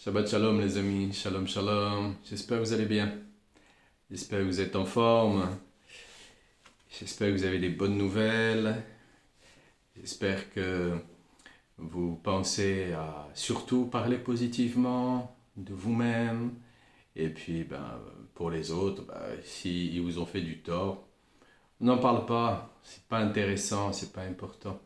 Shabbat shalom les amis, shalom shalom, j'espère que vous allez bien, j'espère que vous êtes en forme, j'espère que vous avez des bonnes nouvelles, j'espère que vous pensez à surtout parler positivement de vous-même, et puis pour les autres, s'ils vous ont fait du tort, n'en parle pas, c'est pas intéressant, c'est pas important.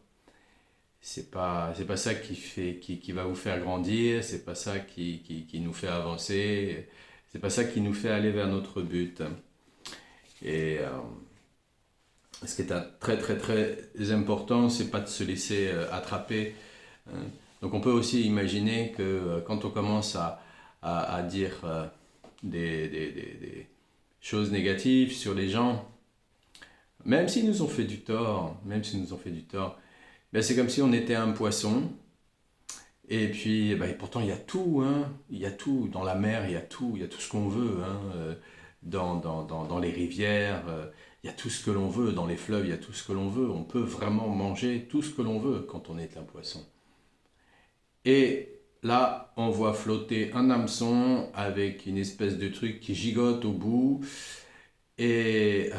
C'est pas ça qui va vous faire grandir, c'est pas ça qui nous fait avancer, c'est pas ça qui nous fait aller vers notre but. Et ce qui est très très très important, c'est pas de se laisser attraper. Hein. Donc on peut aussi imaginer que quand on commence à dire des choses négatives sur les gens, même s'ils nous ont fait du tort, ben c'est comme si on était un poisson. Et puis, et pourtant, il y a tout, hein. Il y a tout. Dans la mer, il y a tout ce qu'on veut, hein. Dans les rivières, il y a tout ce que l'on veut. Dans les fleuves, il y a tout ce que l'on veut. On peut vraiment manger tout ce que l'on veut quand on est un poisson. Et là, on voit flotter un hameçon avec une espèce de truc qui gigote au bout. Et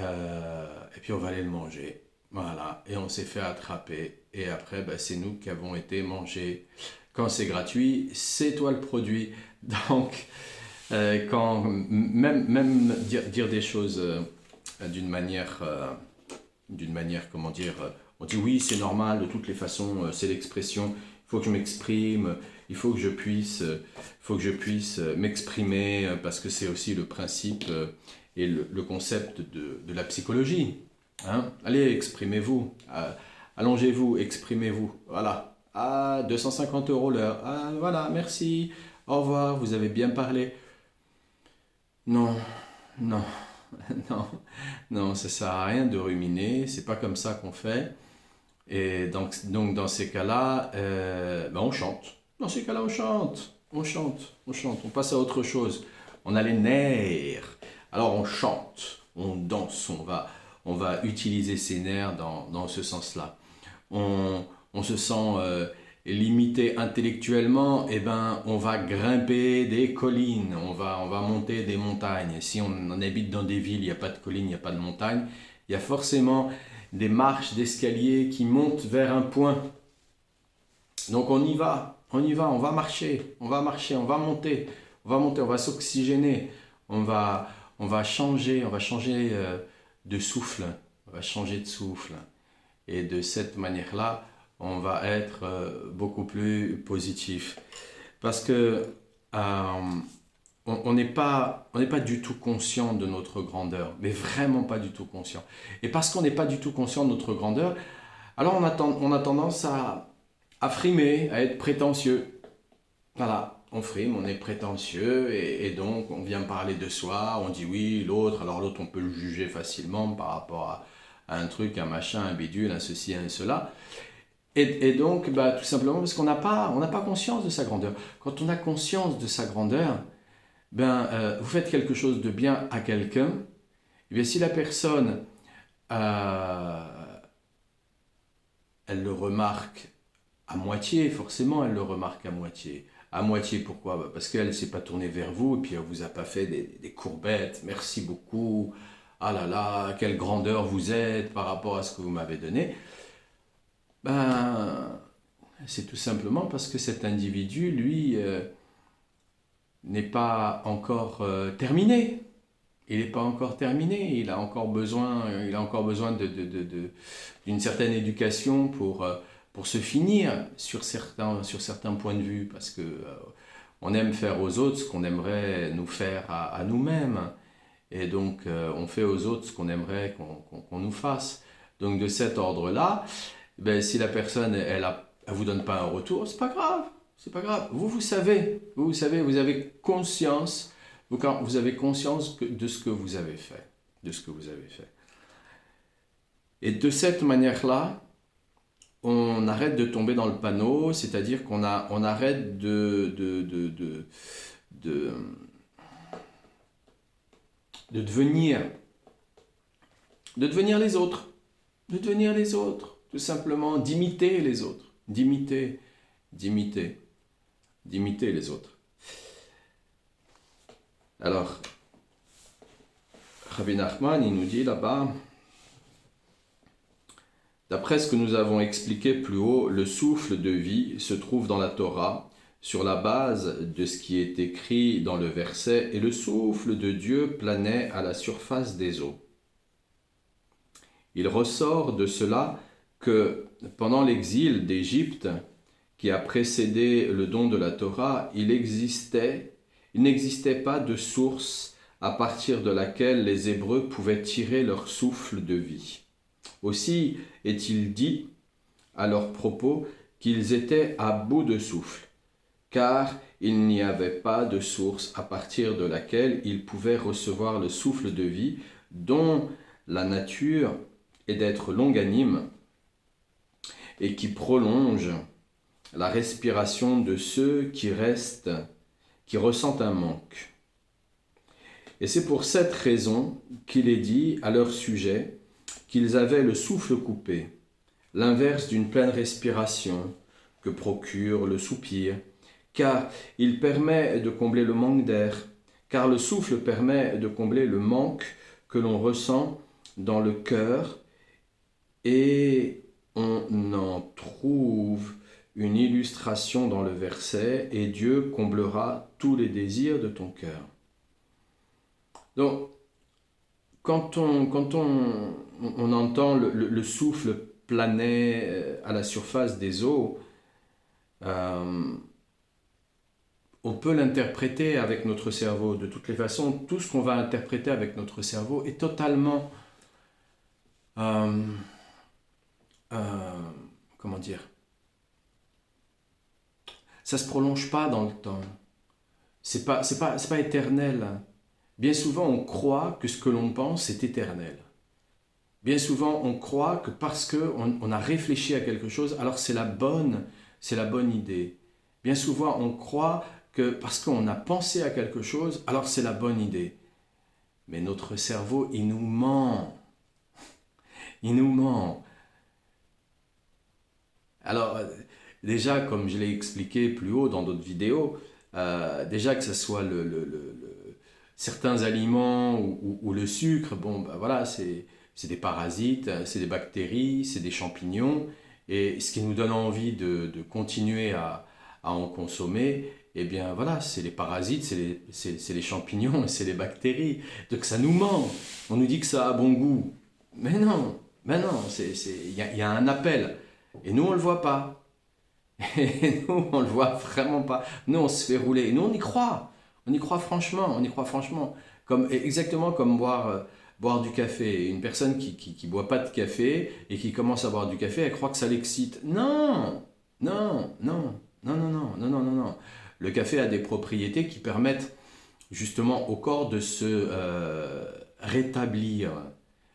puis, on va aller le manger. Voilà. Et on s'est fait attraper. Et après, c'est nous qui avons été mangés. Quand c'est gratuit, c'est toi le produit. Donc, quand même dire des choses d'une manière, comment dire, on dit oui, c'est normal, de toutes les façons, c'est l'expression. Il faut que je m'exprime, il faut que je puisse m'exprimer, parce que c'est aussi le principe et le concept de la psychologie. Hein. Allez, exprimez-vous. Allongez-vous, exprimez-vous. Voilà. Ah, 250 € l'heure. Ah, voilà, merci. Au revoir, vous avez bien parlé. Non, non, non, non, ça sert à rien de ruminer. C'est pas comme ça qu'on fait. Et donc dans ces cas-là, on chante. Dans ces cas-là, on chante. On chante, on chante. On passe à autre chose. On a les nerfs. Alors on chante, on danse, on va utiliser ces nerfs dans ce sens-là. On se sent limité intellectuellement, on va grimper des collines, on va monter des montagnes. Si on habite dans des villes, il n'y a pas de collines, il n'y a pas de montagnes, il y a forcément des marches d'escalier qui montent vers un point. Donc on y va, on va marcher, on va monter, on va s'oxygéner, on va, on va changer de souffle, on va changer de souffle. Et de cette manière-là, on va être beaucoup plus positif. Parce que on n'est pas du tout conscient de notre grandeur, mais vraiment pas du tout conscient. Et parce qu'on n'est pas du tout conscient de notre grandeur, alors on a tendance à frimer, à être prétentieux. Voilà, on frime, on est prétentieux, et donc on vient parler de soi, on dit oui, l'autre, alors l'autre on peut le juger facilement par rapport à un truc, un machin, un bidule, un ceci, un cela. Et donc, tout simplement parce qu'on n'a pas conscience de sa grandeur. Quand on a conscience de sa grandeur, vous faites quelque chose de bien à quelqu'un, et bien si la personne, euh, elle le remarque à moitié, forcément elle le remarque à moitié. À moitié pourquoi? Parce qu'elle ne s'est pas tournée vers vous, et puis elle ne vous a pas fait des courbettes, merci beaucoup, ah là là, quelle grandeur vous êtes par rapport à ce que vous m'avez donné. Ben, c'est tout simplement parce que cet individu, lui, n'est pas encore terminé. Il n'est pas encore terminé. Il a encore besoin d'une certaine éducation pour se finir sur certains points de vue, parce que on aime faire aux autres ce qu'on aimerait nous faire à nous-mêmes. Et donc, on fait aux autres ce qu'on aimerait qu'on nous fasse. Donc, de cet ordre-là, si la personne, elle vous donne pas un retour, c'est pas grave. C'est pas grave. Vous savez, vous avez conscience, vous avez conscience de ce que vous avez fait. De ce que vous avez fait. Et de cette manière-là, on arrête de tomber dans le panneau, c'est-à-dire on arrête de, de devenir, les autres. De devenir les autres. Tout simplement, d'imiter les autres. D'imiter les autres. Alors, Rabbi Nachman, il nous dit là-bas, d'après ce que nous avons expliqué plus haut, le souffle de vie se trouve dans la Torah, sur la base de ce qui est écrit dans le verset, et le souffle de Dieu planait à la surface des eaux. Il ressort de cela que pendant l'exil d'Égypte, qui a précédé le don de la Torah, il n'existait pas de source à partir de laquelle les Hébreux pouvaient tirer leur souffle de vie. Aussi est-il dit à leur propos qu'ils étaient à bout de souffle, car il n'y avait pas de source à partir de laquelle ils pouvaient recevoir le souffle de vie, dont la nature est d'être longanime et qui prolonge la respiration de ceux qui ressentent un manque. Et c'est pour cette raison qu'il est dit à leur sujet qu'ils avaient le souffle coupé, l'inverse d'une pleine respiration que procure le soupir, car il permet de combler le manque d'air, car le souffle permet de combler le manque que l'on ressent dans le cœur, et on en trouve une illustration dans le verset « Et Dieu comblera tous les désirs de ton cœur ». Donc, quand on entend le souffle planer à la surface des eaux, on peut l'interpréter avec notre cerveau. De toutes les façons, tout ce qu'on va interpréter avec notre cerveau est totalement... comment dire, ça ne se prolonge pas dans le temps. C'est pas éternel. Bien souvent, on croit que ce que l'on pense est éternel. Bien souvent, on croit que parce qu'on a réfléchi à quelque chose, alors c'est la bonne idée. Bien souvent, on croit que parce qu'on a pensé à quelque chose, alors c'est la bonne idée. Mais notre cerveau, il nous ment. Il nous ment. Alors, déjà, comme je l'ai expliqué plus haut dans d'autres vidéos, déjà que ce soit certains aliments ou le sucre, bon, ben voilà, c'est des parasites, c'est des bactéries, c'est des champignons, et ce qui nous donne envie de continuer à en consommer, eh bien voilà, c'est les parasites, c'est les champignons et c'est les bactéries. Donc ça nous ment, on nous dit que ça a bon goût, mais non, il y a un appel, et nous on ne le voit pas. Et nous, on le voit vraiment pas. Nous, on se fait rouler. Et nous, on y croit. On y croit franchement. On y croit franchement. Exactement comme boire du café. Une personne qui boit pas de café et qui commence à boire du café, elle croit que ça l'excite. Non, non, non, non, non, non, non, non, non, non. Le café a des propriétés qui permettent justement au corps de se rétablir.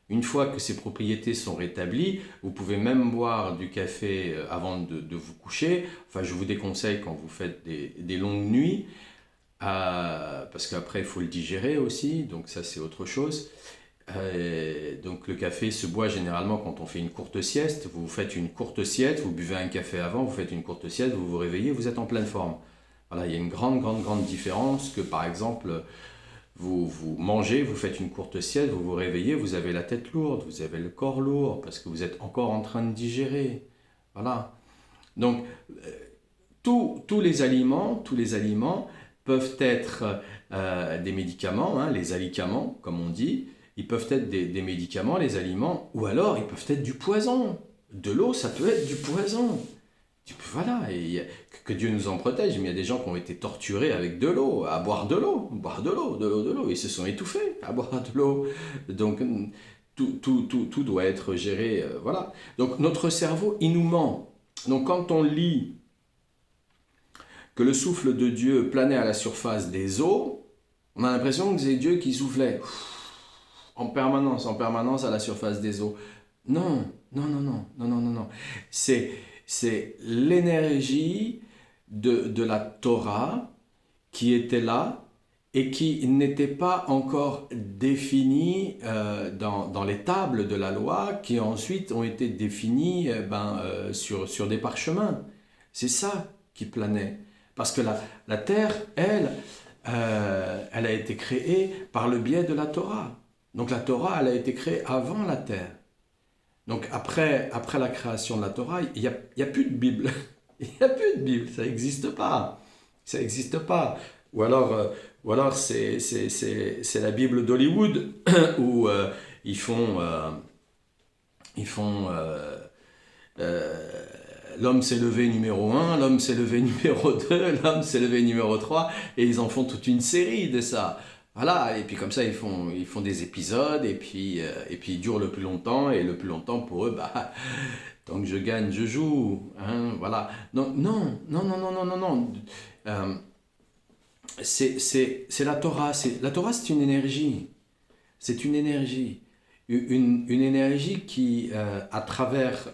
Une fois que ces propriétés sont rétablies, vous pouvez même boire du café avant de vous coucher. Enfin, je vous déconseille quand vous faites des longues nuits, parce qu'après, il faut le digérer aussi, donc ça, c'est autre chose. Donc le café se boit généralement quand on fait une courte sieste. Vous faites une courte sieste, vous buvez un café avant, vous faites une courte sieste, vous vous réveillez, vous êtes en pleine forme. Voilà, il y a une grande différence que, par exemple... Vous mangez, vous faites une courte sieste, vous vous réveillez, vous avez la tête lourde, vous avez le corps lourd, parce que vous êtes encore en train de digérer. Voilà. Donc, tous les aliments peuvent être des médicaments, hein, les alicaments, comme on dit. Ils peuvent être des médicaments, les aliments, ou alors ils peuvent être du poison. De l'eau, ça peut être du poison. Voilà, et que Dieu nous en protège, mais il y a des gens qui ont été torturés avec de l'eau, à boire de l'eau, ils se sont étouffés à boire de l'eau. Donc tout doit être géré, voilà. Donc notre cerveau, il nous ment. Donc quand on lit que le souffle de Dieu planait à la surface des eaux, on a l'impression que c'est Dieu qui soufflait en permanence à la surface des eaux. Non. C'est l'énergie de la Torah qui était là et qui n'était pas encore définie dans les tables de la loi, qui ensuite ont été définies sur des parchemins. C'est ça qui planait. Parce que la terre, elle, elle a été créée par le biais de la Torah. Donc la Torah, elle a été créée avant la terre. Donc après la création de la Torah, il n'y a plus de Bible. Il n'y a plus de Bible, ça n'existe pas. Ça n'existe pas. Ou alors c'est la Bible d'Hollywood où ils font, euh, l'homme s'est levé numéro 1, l'homme s'est levé numéro 2, l'homme s'est levé numéro 3, et ils en font toute une série de ça. Voilà, et puis comme ça ils font des épisodes, et puis ils durent le plus longtemps, et le plus longtemps pour eux, bah, tant que je gagne, je joue. Hein, voilà. Non, non, non, non, non, non, non, non. Euh, c'est la Torah. La Torah, c'est une énergie. C'est une énergie. Une énergie qui, à travers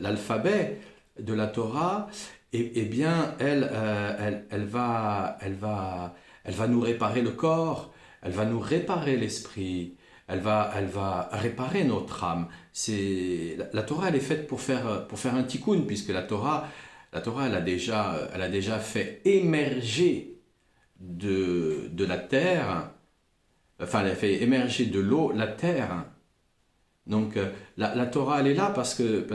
l'alphabet de la Torah, bien, elle va nous réparer le corps, elle va nous réparer l'esprit, elle va réparer notre âme. La Torah, elle est faite pour faire un tikkun, puisque la Torah elle a déjà fait émerger de la terre, enfin, elle a fait émerger de l'eau la terre. Donc la Torah, elle est là parce qu'elle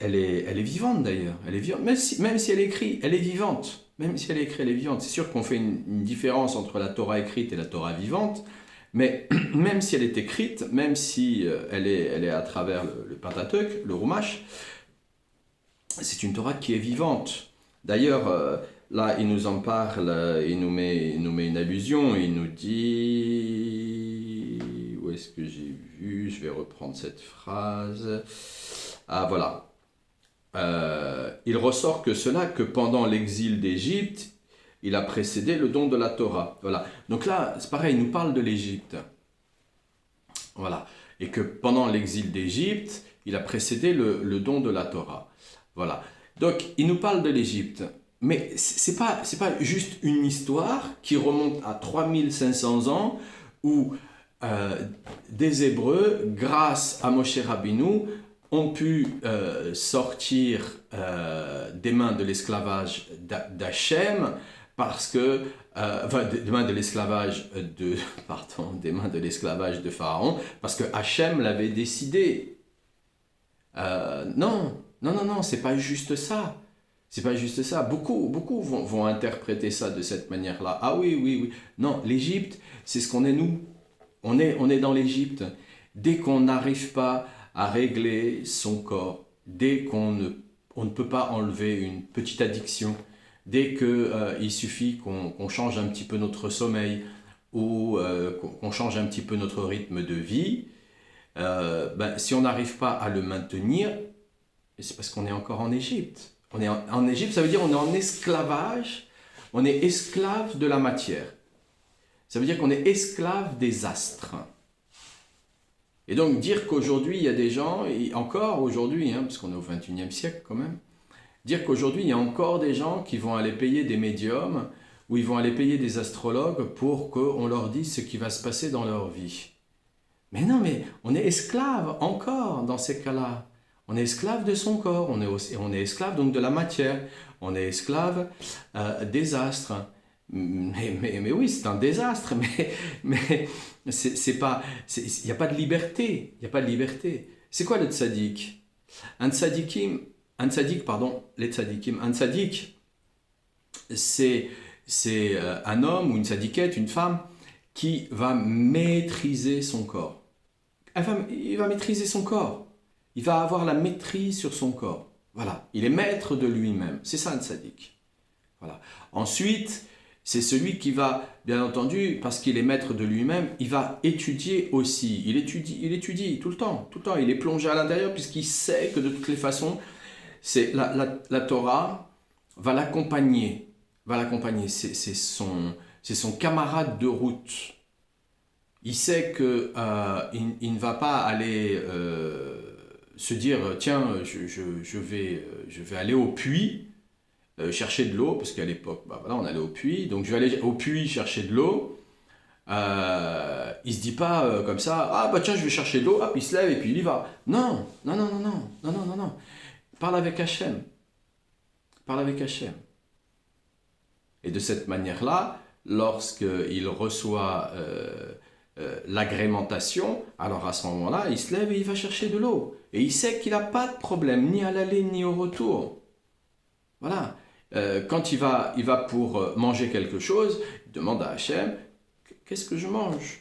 elle est vivante d'ailleurs. Elle est vivante. Même si elle écrit, elle est vivante. Même si elle écrit, elle est vivante. C'est sûr qu'on fait une différence entre la Torah écrite et la Torah vivante, mais même si elle est écrite, même si elle est à travers le Pentateuque, le Rumash, c'est une Torah qui est vivante. D'ailleurs, là, il nous en parle, il nous met une allusion, il nous dit... Où est-ce que j'ai vu? Je vais reprendre cette phrase. Ah, voilà. Il ressort que pendant l'exil d'Égypte, il a précédé le don de la Torah. Voilà. Donc là, c'est pareil, il nous parle de l'Égypte. Voilà. Et que pendant l'exil d'Égypte, il a précédé le don de la Torah. Voilà. Donc, il nous parle de l'Égypte. Mais c'est pas juste une histoire qui remonte à 3500 ans où des Hébreux, grâce à Moshe Rabbeinu, ont pu sortir des mains de l'esclavage d'Hachem parce que des mains de l'esclavage des mains de l'esclavage de Pharaon parce que Hachem l'avait décidé. Non, c'est pas juste ça. C'est pas juste ça. Beaucoup vont interpréter ça de cette manière-là. Ah oui, oui, oui. Non, l'Égypte, c'est ce qu'on est nous. On est dans l'Égypte. Dès qu'on n'arrive pas à régler son corps, dès qu'on ne peut pas enlever une petite addiction, dès qu'il suffit qu'on change un petit peu notre sommeil ou qu'on change un petit peu notre rythme de vie, si on n'arrive pas à le maintenir, c'est parce qu'on est encore en Égypte. On est en Égypte, ça veut dire qu'on est en esclavage, on est esclave de la matière. Ça veut dire qu'on est esclave des astres. Et donc dire qu'aujourd'hui il y a des gens, et encore aujourd'hui, parce qu'on est au XXIe siècle quand même, dire qu'aujourd'hui il y a encore des gens qui vont aller payer des médiums ou ils vont aller payer des astrologues pour qu'on leur dise ce qui va se passer dans leur vie. Mais non, mais on est esclave encore dans ces cas-là. On est esclave de son corps, on est esclave donc de la matière, on est esclave des astres. Mais oui, c'est un désastre, mais c'est pas, il n'y a pas de liberté, il n'y a pas de liberté. C'est quoi le tzaddik? Un tzadik, c'est un homme ou une tzadikette, une femme qui va maîtriser son corps. Il va maîtriser son corps. Il va avoir la maîtrise sur son corps. Voilà, il est maître de lui-même. C'est ça un tzaddik. Voilà. Ensuite, c'est celui qui va, bien entendu, parce qu'il est maître de lui-même, il va étudier aussi. Il étudie tout le temps. Il est plongé à l'intérieur puisqu'il sait que de toutes les façons, la Torah va l'accompagner. C'est son camarade de route. Il sait qu'il ne va pas aller se dire tiens, je vais aller au puits chercher de l'eau, parce qu'à l'époque, on allait au puits, donc je vais aller au puits chercher de l'eau. Il se dit pas comme ça, tiens, je vais chercher de l'eau, hop, il se lève et puis il y va. Non. Parle avec Hachem. Et de cette manière-là, lorsqu'il reçoit l'agrémentation, alors à ce moment-là, il se lève et il va chercher de l'eau. Et il sait qu'il n'a pas de problème, ni à l'aller ni au retour. Voilà. Quand il va pour manger quelque chose, il demande à Hachem, qu'est-ce que je mange?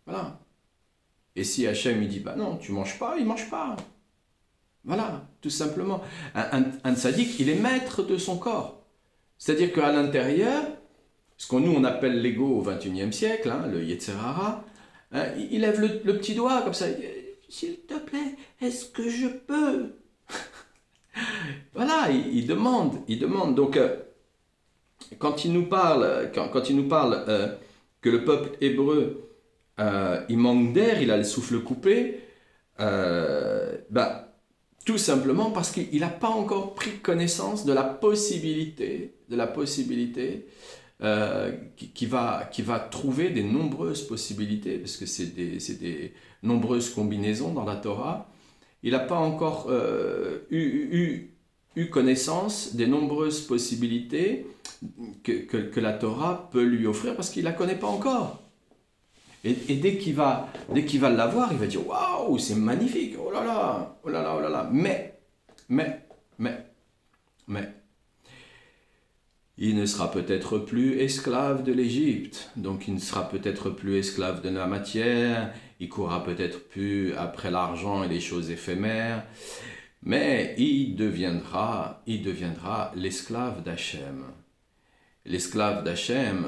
Voilà. Et si Hachem il dit, bah non, tu manges pas, il mange pas. Voilà, tout simplement. Un tzaddik, il est maître de son corps. C'est-à-dire qu'à l'intérieur, ce qu'on nous on appelle l'ego au XXIe siècle, hein, le Yetzer Hara, hein, il lève le petit doigt comme ça, il dit, s'il te plaît, est-ce que je peux? Voilà, il demande. Donc, quand il nous parle, que le peuple hébreu, il manque d'air, il a le souffle coupé, tout simplement parce qu'il n'a pas encore pris connaissance de la possibilité qui va trouver des nombreuses possibilités, parce que c'est des nombreuses combinaisons dans la Torah. Il n'a pas encore eu connaissance des nombreuses possibilités que la Torah peut lui offrir, parce qu'il ne la connaît pas encore. Et dès qu'il va l'avoir, il va dire « Waouh, c'est magnifique, oh là là, oh là là, oh là là ». Mais, il ne sera peut-être plus esclave de l'Égypte, donc il ne sera peut-être plus esclave de la matière, il courra peut-être plus après l'argent et les choses éphémères, mais il deviendra l'esclave d'Hachem. L'esclave d'Hachem,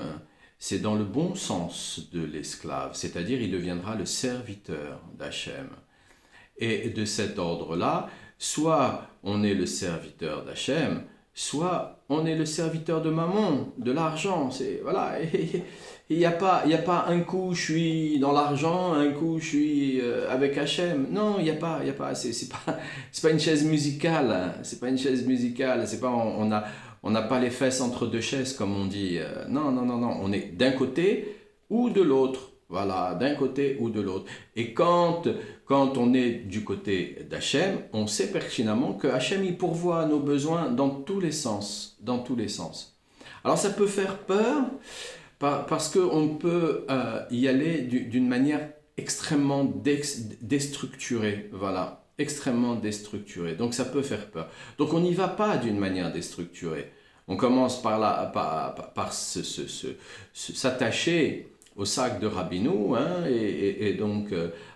c'est dans le bon sens de l'esclave, c'est-à-dire il deviendra le serviteur d'Hachem. Et de cet ordre-là, soit on est le serviteur d'Hachem, soit on est le serviteur de Mammon, de l'argent. Voilà. Il n'y a pas un coup je suis dans l'argent, un coup je suis avec Hachem. Non, il n'y a pas. C'est pas une chaise musicale. Hein. C'est pas une chaise musicale. C'est pas on n'a pas les fesses entre deux chaises comme on dit. Non. On est d'un côté ou de l'autre. Voilà, d'un côté ou de l'autre. Et quand on est du côté d'Hachem, on sait pertinemment que Hachem il pourvoit à nos besoins dans tous les sens. Alors ça peut faire peur parce qu'on peut y aller d'une manière extrêmement déstructurée. Voilà, extrêmement déstructurée. Donc ça peut faire peur. Donc on n'y va pas d'une manière déstructurée. On commence par s'attacher au sac de Rabbeinu, hein, et donc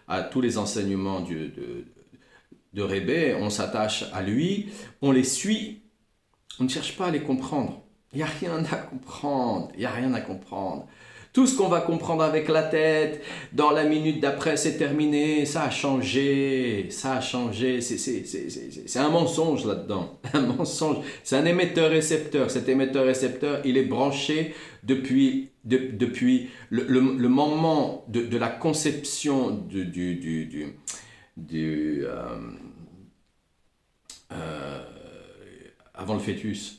à tous les enseignements de Rebbe, on s'attache à lui, on les suit, on ne cherche pas à les comprendre. Il n'y a rien à comprendre. Tout ce qu'on va comprendre avec la tête, dans la minute d'après, c'est terminé, ça a changé, c'est un mensonge là-dedans, un mensonge. C'est un émetteur-récepteur. Cet émetteur-récepteur, il est branché depuis le moment de la conception avant le fœtus.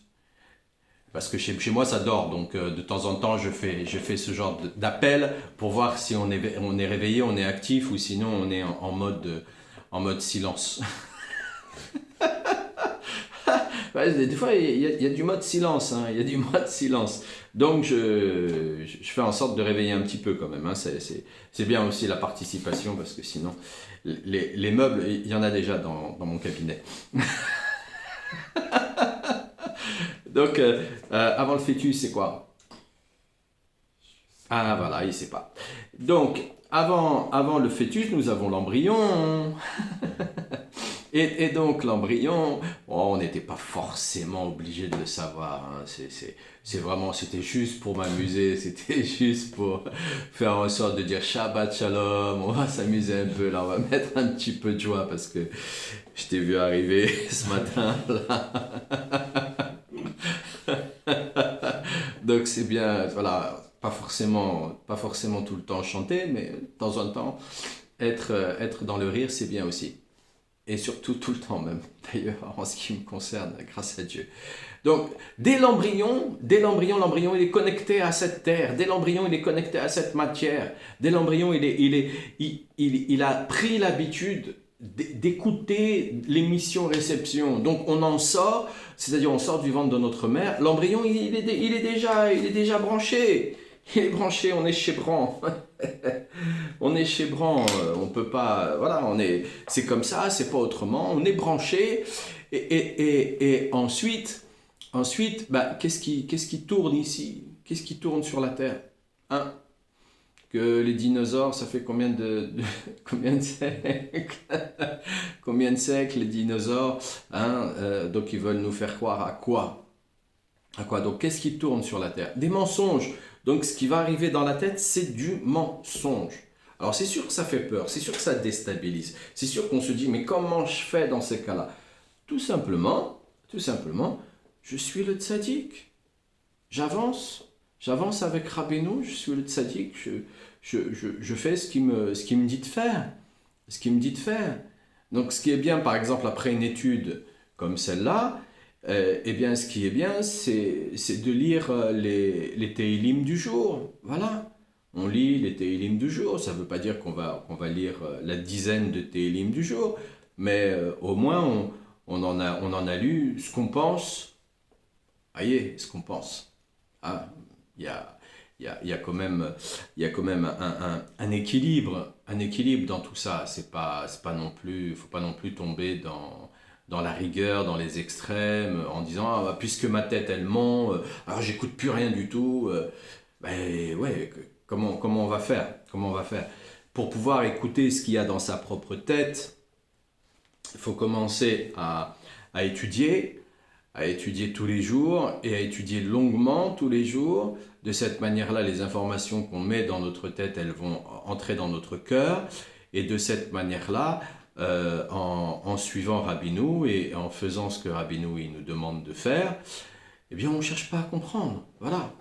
Parce que chez moi ça dort, donc de temps en temps je fais ce genre d'appel pour voir si on est réveillé, on est actif, ou sinon on est en mode silence. Ouais, des fois il y a du mode silence, hein, il y a du mode silence. Donc je fais en sorte de réveiller un petit peu quand même, hein. C'est bien aussi la participation, parce que sinon les meubles, il y en a déjà dans mon cabinet. Donc, avant le fœtus, c'est quoi? Ah, voilà, il ne sait pas. Donc, avant le fœtus, nous avons l'embryon. et donc, l'embryon, on n'était pas forcément obligé de le savoir. Hein. C'était juste pour m'amuser. C'était juste pour faire en sorte de dire Shabbat Shalom. On va s'amuser un peu, là. On va mettre un petit peu de joie, parce que je t'ai vu arriver ce matin, là. Donc c'est bien, voilà, pas forcément tout le temps chanter, mais de temps en temps, être dans le rire, c'est bien aussi. Et surtout tout le temps même, d'ailleurs, en ce qui me concerne, grâce à Dieu. Donc, dès l'embryon, l'embryon, il est connecté à cette terre. Dès l'embryon, il est connecté à cette matière. Dès l'embryon, il a pris l'habitude d'écouter l'émission réception. Donc on en sort, c'est-à-dire on sort du ventre de notre mère, l'embryon il est déjà branché. Il est branché, on est chez Bran. On est chez Bran, on peut pas, voilà, c'est comme ça, c'est pas autrement, on est branché. Et ensuite, bah, qu'est-ce qui tourne ici? Qu'est-ce qui tourne sur la Terre? Hein? Que les dinosaures, ça fait combien de siècles? Combien de siècles les dinosaures, hein? Donc ils veulent nous faire croire à quoi? À quoi? Donc qu'est-ce qui tourne sur la Terre? Des mensonges. Donc ce qui va arriver dans la tête, c'est du mensonge. Alors c'est sûr que ça fait peur, c'est sûr que ça déstabilise, c'est sûr qu'on se dit mais comment je fais dans ces cas-là? Tout simplement, je suis le tzaddik. J'avance avec Rabbeinu, je suis le tzaddik, je fais ce qu'il me dit de faire. Ce qu'il me dit de faire. Donc ce qui est bien, par exemple, après une étude comme celle-là, eh bien ce qui est bien, c'est de lire les Teilim du jour. Voilà. On lit les Teilim du jour. Ça ne veut pas dire qu'on va lire la dizaine de Teilim du jour, mais au moins on en a lu ce qu'on pense. Voyez, ce qu'on pense. Ah, il y a, il y a quand même, il y a quand même un équilibre dans tout ça. C'est pas non plus, faut pas non plus tomber dans la rigueur, dans les extrêmes, en disant ah, bah, puisque ma tête elle ment, alors j'écoute plus rien du tout. Ben ouais, comment on va faire? Comment on va faire? Pour pouvoir écouter ce qu'il y a dans sa propre tête, il faut commencer à étudier, à étudier tous les jours et à étudier longuement tous les jours. De cette manière-là, les informations qu'on met dans notre tête, elles vont entrer dans notre cœur. Et de cette manière-là, en suivant Rabbeinu et en faisant ce que Rabbeinu il nous demande de faire, eh bien, on ne cherche pas à comprendre. Voilà.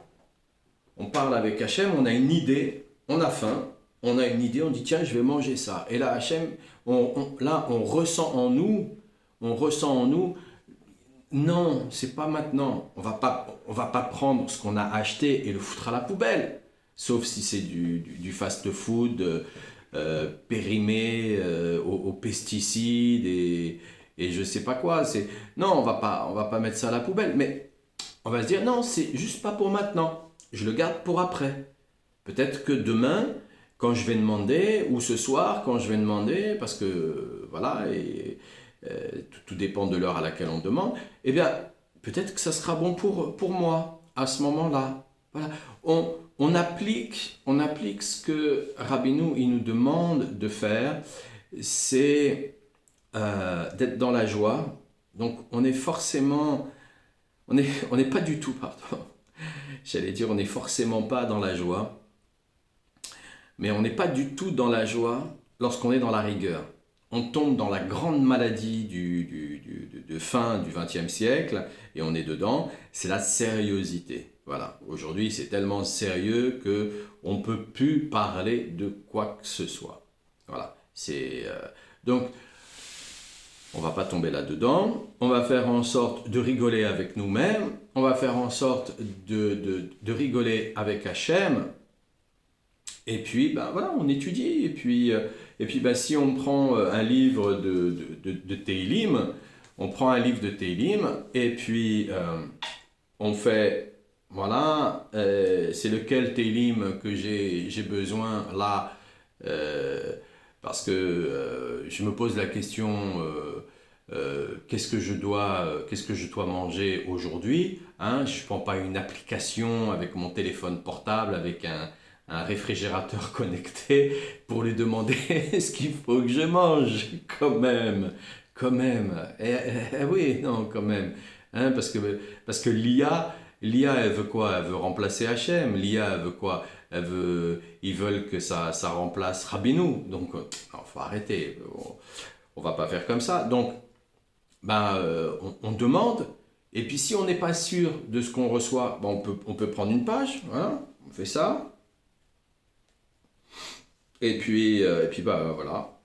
On parle avec Hachem, on a une idée, on a faim, on a une idée, on dit tiens, je vais manger ça. Et là, Hachem, on ressent en nous, non, c'est pas maintenant. On va pas prendre ce qu'on a acheté et le foutre à la poubelle. Sauf si c'est du fast-food périmé aux pesticides et je sais pas quoi. Non, on va pas mettre ça à la poubelle. Mais on va se dire non, c'est juste pas pour maintenant. Je le garde pour après. Peut-être que demain, quand je vais demander, ou ce soir, quand je vais demander, parce que voilà, tout dépend de l'heure à laquelle on demande, eh bien, peut-être que ça sera bon pour moi, à ce moment-là. Voilà. On applique ce que Rabbeinu il nous demande de faire, c'est d'être dans la joie. Donc, on est forcément, on n'est pas du tout, pardon, j'allais dire, on n'est forcément pas dans la joie, mais on n'est pas du tout dans la joie lorsqu'on est dans la rigueur. On tombe dans la grande maladie de fin du XXe siècle et on est dedans, c'est la sérieuxité. Voilà, aujourd'hui c'est tellement sérieux que on ne peut plus parler de quoi que ce soit. Voilà, donc on va pas tomber là-dedans, on va faire en sorte de rigoler avec nous-mêmes, on va faire en sorte de rigoler avec Hachem, et puis ben voilà, on étudie, et puis ben, si on prend un livre de Teilim, on prend un livre de Teilim, et puis on fait, voilà, c'est lequel Teilim que j'ai besoin là, parce que je me pose la question, qu'est-ce que je dois manger aujourd'hui, hein? Je ne prends pas une application avec mon téléphone portable, avec un réfrigérateur connecté pour lui demander ce qu'il faut que je mange, quand même, oui, non, quand même, hein, parce que l'IA, elle veut quoi? Elle veut remplacer Hachem, l'IA, elle veut quoi? Ils veulent que ça remplace Rabbeinu, donc non, faut arrêter, on va pas faire comme ça, donc ben, on demande, et puis si on n'est pas sûr de ce qu'on reçoit, ben, on peut prendre une page, voilà, on fait ça. Et puis bah, voilà,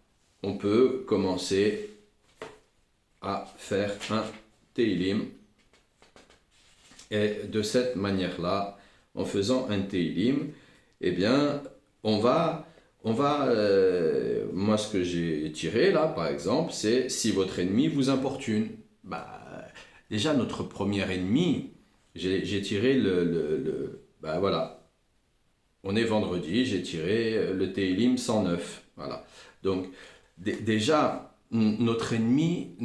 on peut commencer à faire un Teilim. Et de cette manière-là, en faisant un Teilim, eh bien, on va moi ce que j'ai tiré là, par exemple, c'est si votre ennemi vous importune. Bah, déjà, notre premier ennemi, j'ai tiré bah voilà, on est vendredi, j'ai tiré le Télim 109. Voilà. Donc, déjà, notre ennemi,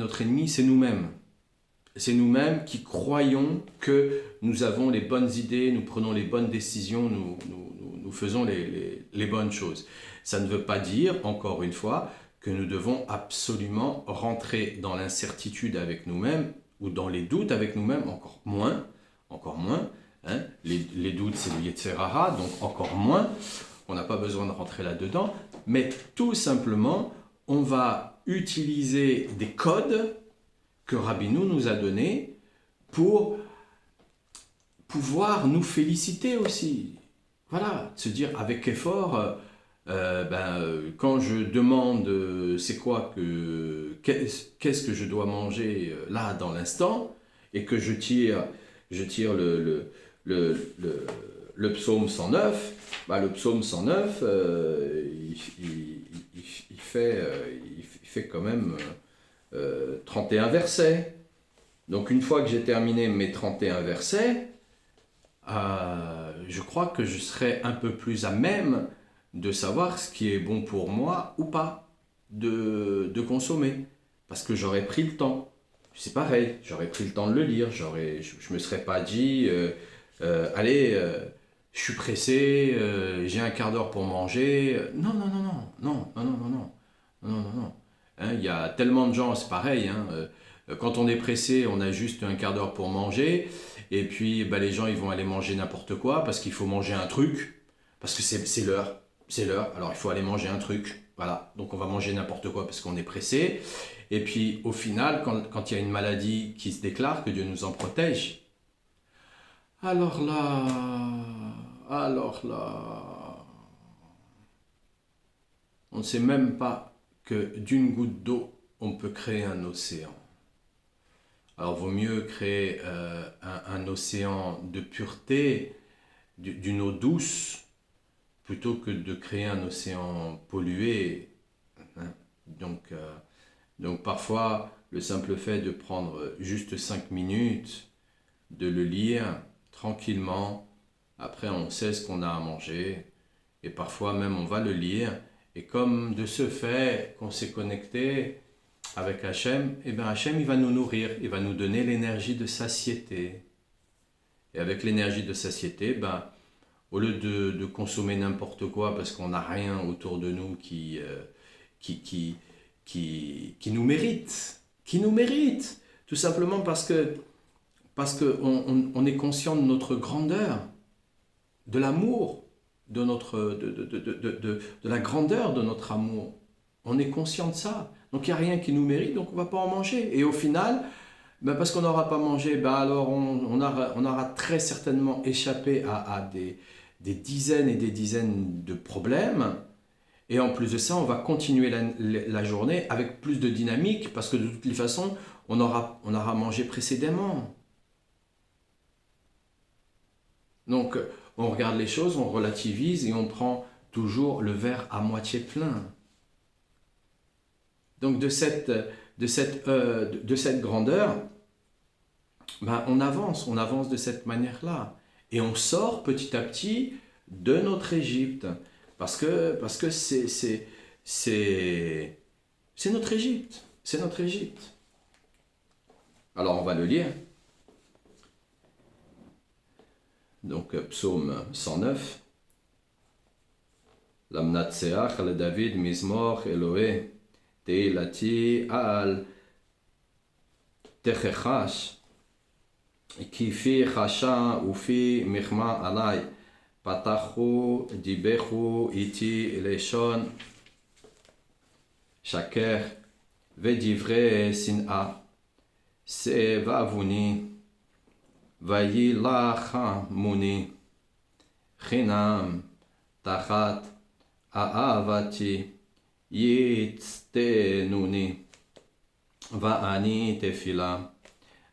c'est nous-mêmes. C'est nous-mêmes qui croyons que nous avons les bonnes idées, nous prenons les bonnes décisions, nous faisons les bonnes choses. Ça ne veut pas dire, encore une fois, que nous devons absolument rentrer dans l'incertitude avec nous-mêmes ou dans les doutes avec nous-mêmes, encore moins. Hein. Les doutes, c'est le Yetzer Hara, donc encore moins. On n'a pas besoin de rentrer là-dedans, mais tout simplement, on va utiliser des codes que Rabbeinu nous a donnés pour pouvoir nous féliciter aussi. Voilà, se dire avec effort, quand je demande c'est quoi qu'est-ce que je dois manger là dans l'instant, et que je tire le psaume 109, le psaume 109, il fait quand même 31 versets. Donc une fois que j'ai terminé mes 31 versets, je crois que je serai un peu plus à même de savoir ce qui est bon pour moi ou pas de consommer. Parce que j'aurais pris le temps. C'est pareil, j'aurais pris le temps de le lire. Je ne me serais pas dit, allez, je suis pressé, j'ai un quart d'heure pour manger. Non, non, non, non, non, non, non, non, non, non, non, non. Hein, il y a tellement de gens, c'est pareil. Hein, quand on est pressé, on a juste un quart d'heure pour manger. Et puis, les gens, ils vont aller manger n'importe quoi parce qu'il faut manger un truc. Parce que c'est l'heure. C'est l'heure. Alors, il faut aller manger un truc. Voilà. Donc, on va manger n'importe quoi parce qu'on est pressé. Et puis, au final, quand il y a une maladie qui se déclare, que Dieu nous en protège, alors là, on ne sait même pas que d'une goutte d'eau, on peut créer un océan. Alors, vaut mieux créer un océan de pureté, d'une eau douce, plutôt que de créer un océan pollué. Hein. Donc, parfois, le simple fait de prendre juste 5 minutes, de le lire tranquillement, après on sait ce qu'on a à manger, et parfois même on va le lire, et comme de ce fait qu'on s'est connecté avec Hachem, et bien Hachem il va nous nourrir, il va nous donner l'énergie de satiété. Et avec l'énergie de satiété, au lieu de consommer n'importe quoi parce qu'on n'a rien autour de nous qui nous mérite, tout simplement parce que on est conscient de notre grandeur, de l'amour, de la grandeur de notre amour. On est conscient de ça. Donc il n'y a rien qui nous mérite, donc on ne va pas en manger. Et au final, parce qu'on n'aura pas mangé, alors on aura très certainement échappé à des dizaines et des dizaines de problèmes. Et en plus de ça, on va continuer la journée avec plus de dynamique, parce que de toutes les façons, on aura mangé précédemment. Donc, on regarde les choses, on relativise et on prend toujours le verre à moitié plein. Donc, de cette grandeur, on avance de cette manière-là. Et on sort petit à petit de notre Égypte. Parce que c'est notre Égypte. C'est notre Égypte. Alors, on va le lire. Donc, psaume 109. L'amnatseach le David mizmor Eloé teilati al techechash ki fi chasha ufi michma alai patachu dibechu iti leshon shaker vedivre sin'a sevavuni vayilachamuni chinam tachat aavati yitztenuni va'ani tefila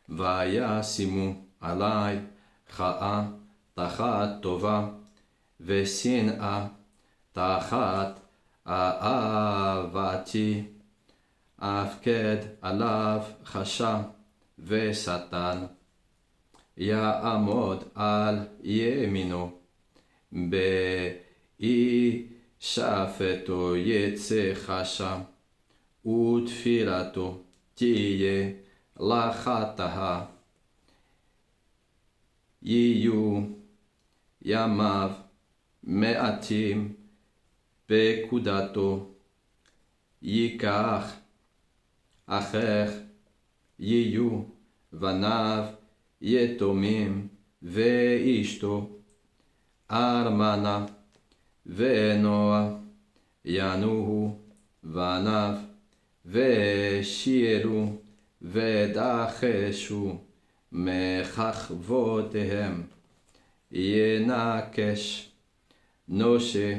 vayasimu alai cha'a tachat tova vesin'a tachat אהבתי, הפקד עליו חשע ושטן, יעמוד על ימינו, באי שפטו יצא חשע, ותפילתו תהיה לחטאה. יהיו ימיו מעטים פקודתו, ייקח אחיך יהיו בניו יתומים, ואשתו ארמנה ונועה ינועו בניו, ושירו ודחשו מחכבותיהם. ינקש נושה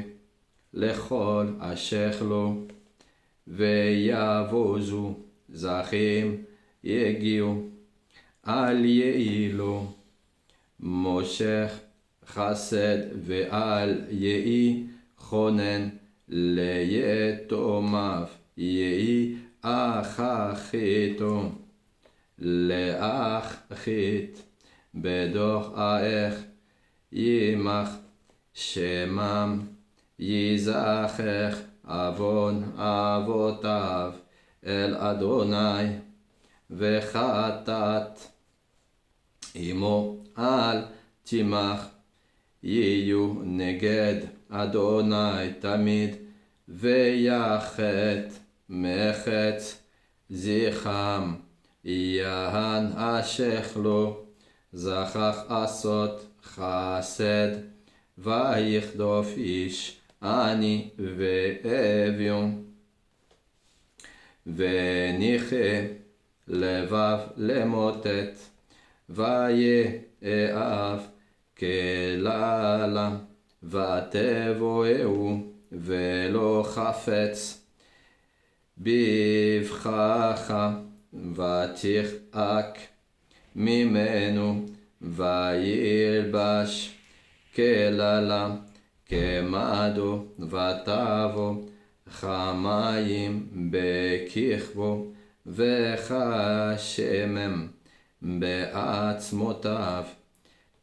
לכל אשר לו, ויבוזו זכים יגיעו על יעילו, מושך חסד ועל יהי חונן, ליתומיו יהי אח אחיתו, לאח אחית בדוח האח ימח, שמם יזכך עוון אבותיו אל אדוני, וחטאת עמו אל תמח, יהיו נגד אדוני תמיד, ויחת מחץ זכרם, יהן אשך לו, זכך עשות חסד, ויכדוף איש עני ואביון, וניחא לבב למוטט, ויאהב כללה, ותבואהו ולא חפץ בבכך, ותחעק ממנו, וילבש כללה כמדו, ותבוא חמיים בככבו, וכשמם בעצמותיו,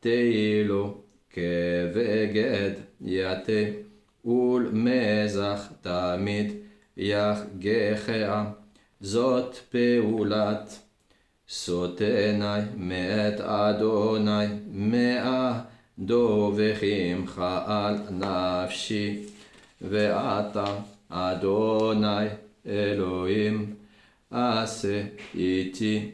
תהי לו כבגד יתה, ולמזח תמיד יחגכיה. זאת פעולת סוטני מאת אדוני, מעדו וכימך על נפשי, ואתה אדוני אלוהים עשה איתי,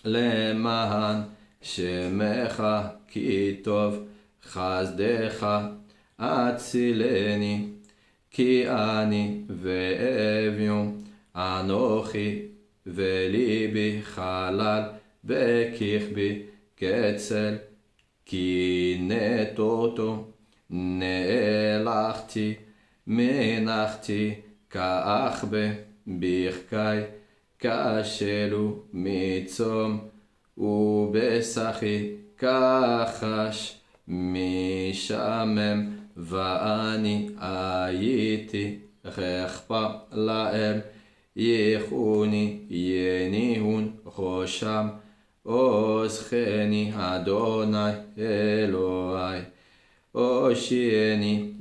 למען שמך כי טוב חסדך הצילני, כי אני ואביון אנוכי, וליבי חלל בככבי כצל, כי נטוטו נאלחתי, מנחתי כאחבה ברכי, כשלו מצום, ובשכי כחש משמם, ואני הייתי רכפה לאל, יכוני יניהון ראשם, עוזכני אדוני אלוהי, הושיעני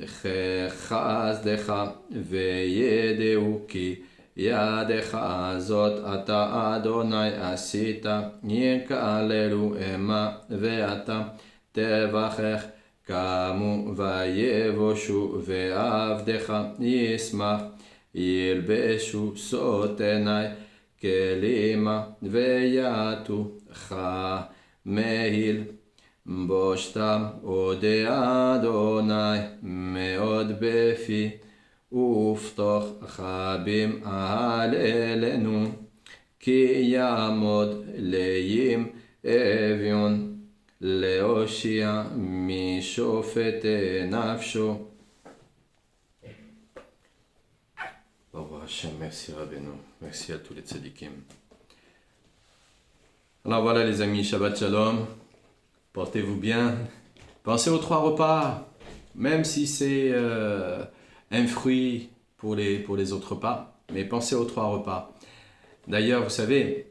חסדך, וידעו כי ידך זאת אתה אדוני עשית, יקללו המה ואתה תברכך, קמו ויבושו ועבדך ישמח, ילבשו סוטני כלימה, ויתו חמהיל, בושתם אודה אדוני מאוד בפי, ופתוח חבים הללנו, כי יעמוד ליים אביון, להושיע משופט נפשו. Baruch Hashem, merci Rabbeinu, merci à tous les tzadikim. Alors voilà les amis, Shabbat Shalom, portez-vous bien, pensez aux 3 repas, même si c'est un fruit pour les autres repas, mais pensez aux 3 repas. D'ailleurs, vous savez,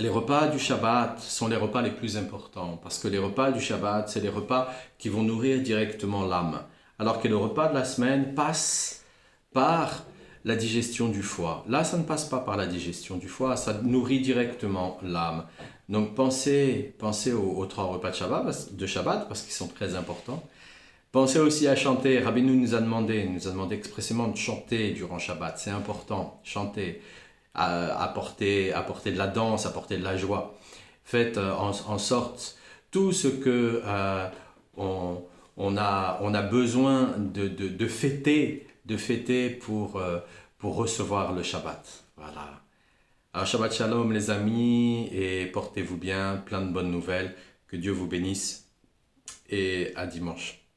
les repas du Shabbat sont les repas les plus importants, parce que les repas du Shabbat, c'est les repas qui vont nourrir directement l'âme, alors que le repas de la semaine passe par la digestion du foie. Là, ça ne passe pas par la digestion du foie, ça nourrit directement l'âme. Donc pensez aux 3 repas de Shabbat, parce qu'ils sont très importants. Pensez aussi à chanter. Rabbeinu nous a demandé expressément de chanter durant Shabbat. C'est important, chanter, apporter de la danse, apporter de la joie. Faites en sorte tout ce que on a besoin de fêter pour recevoir le Shabbat. Voilà. Alors Shabbat Shalom les amis, et portez-vous bien, plein de bonnes nouvelles. Que Dieu vous bénisse et à dimanche.